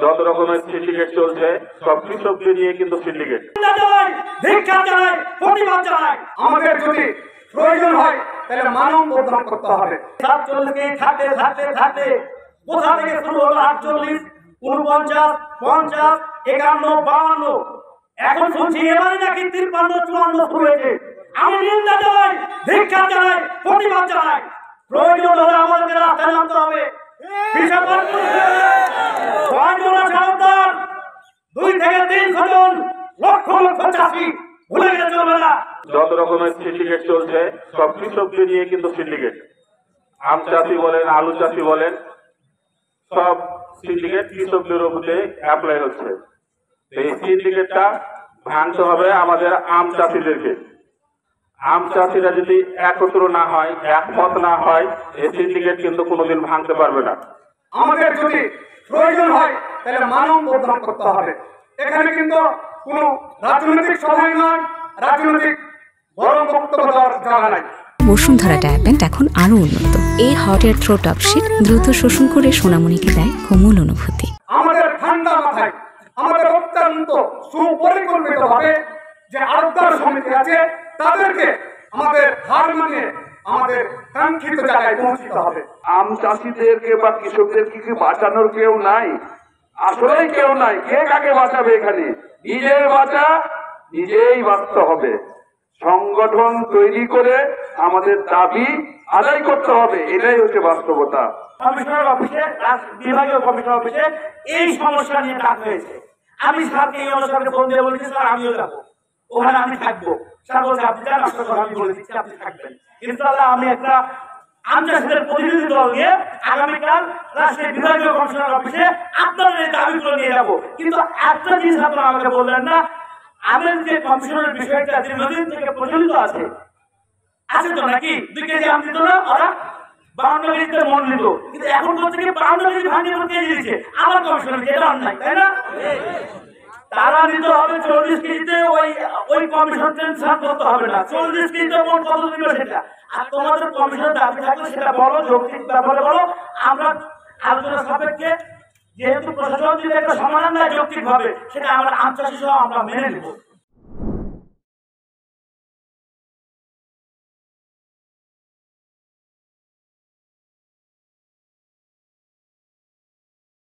যত রকমের সিন্ডিকেট চলছে সব কৃষকদের নিয়ে কিন্তু সিন্ডিকেট। আমাদের যদি প্রয়োজন হয় তাহলে মানব বন্ধন করতে হবে। 47 থাকতে থাকতে থাকতে কোথা থেকে শুরু হলো 48, 49, 50, 51, 52, এখন শুনছি এবারে নাকি 53, 54 শুরু হয়েছে। আমি নিন্দা জানাই, ধিক্কার জানাই, প্রতিবাদ জানাই। প্রয়োজন হলে আমাদেরকে রাস্তায় নামতে হবে। সাবধান, 2 থেকে 300 জন লক্ষ লক্ষ চাষি ভুলে গেলে চলবে না। যত রকমের সিন্ডিকেট চলছে সব কৃষকদের নিয়ে কিন্তু সিন্ডিকেট। আম চাষি বলেন, আলু চাষি বলেন, সব সিন্ডিকেট কৃষকদের উপরে অ্যাপ্লাই হচ্ছে। এই সিন্ডিকেটটা ভাঙতে হবে আমাদের আম চাষিদেরকে। আম চাষিরা যদি একত্র না হয়, একমত না হয়, এই সিন্ডিকেট কিন্তু কোনোদিন ভাঙতে পারবে না। আমাদের যদি প্রয়োজন হয় তাহলে মানব বন্ধন করতে হবে। এখানে কিন্তু কোনো রাজনৈতিক সভায় নয়, রাজনৈতিক বড় বক্তব্য দেওয়ার জায়গা নাই। বসুন্ধরা ডায়াপেন্ট এখন আরো উন্নত। এই হট এয়ার থ্রো টপশিট দ্রুত শোষণ করে সোনামণিকে দেয় কোমল অনুভূতি। আমাদের ঠান্ডা মাথায়, আমাদের অত্যন্ত সুপরিকল্পিতভাবে যে আরবদার সমিতি আছে তাদেরকে আমাদের হার মানিয়ে আমাদের কাঙ্ক্ষিত জায়গায় পৌঁছতে হবে। আম চাষিদেরকে বা কৃষকদেরকে কি বাঁচানোর কেউ নাই? আসলেই কেউ নাই। কে কাকে বাঁচাবে? এখানে নিজের বাঁচা নিজেই বাঁচতে হবে। সংগঠন তৈরি করে আমাদের দাবি আদায় করতে হবে, এটাই হচ্ছে বাস্তবতা। কমিশনার অফিসে, বিভাগীয় কমিশনার অফিসে এই সমস্যা নিয়ে ডাক হয়েছে। আমি স্যারকে এই অনুষ্ঠানে ফোন দিয়ে বলেছি, স্যার আমিও যাবো, ওখানে আমি থাকবো। স্যার বলছে আপনি যান, আপনার কথা আমি বলে দিচ্ছি, আপনি থাকবেন। ইনশাআল্লাহ আমি একটা আমচাষীদের প্রতিনিধি দল নিয়ে আগামীকাল রাষ্ট্রীয় বিভাগীয় কমিশনার অফিসে আপনাদের এই দাবিগুলো নিয়ে যাবো। কিন্তু একটা জিনিস আপনারা আমাকে বললেন না, আমাদের যে কমিশনের বিষয়টা দীর্ঘদিন থেকে প্রচলিত আছে তো নাকি 2 কেজি আম দিত না ওরা, 52 কেজিতে মন নিত, কিন্তু এখন বলছে কি 52 কেজি ভাঙিয়ে কেজি দিচ্ছে আমার কমিশনের, এটা অন্যায়, তাই না? তারা নিতে হবে 40 কেজিতে, ওই কমিশন টেনশন করতে হবে না। 40 কেজিতে মন কত দিবে সেটা, আর তোমাদের কমিশন দাবি থাকলে সেটা বলো, যৌক্তিক ব্যাপারে বলো। আমরা আলোচনা সাপেক্ষে, যেহেতু প্রশাসন যদি একটা সমাধান দেয় যৌক্তিক ভাবে, সেটা আমরা আম চাষি সহ আমরা মেনে নেব।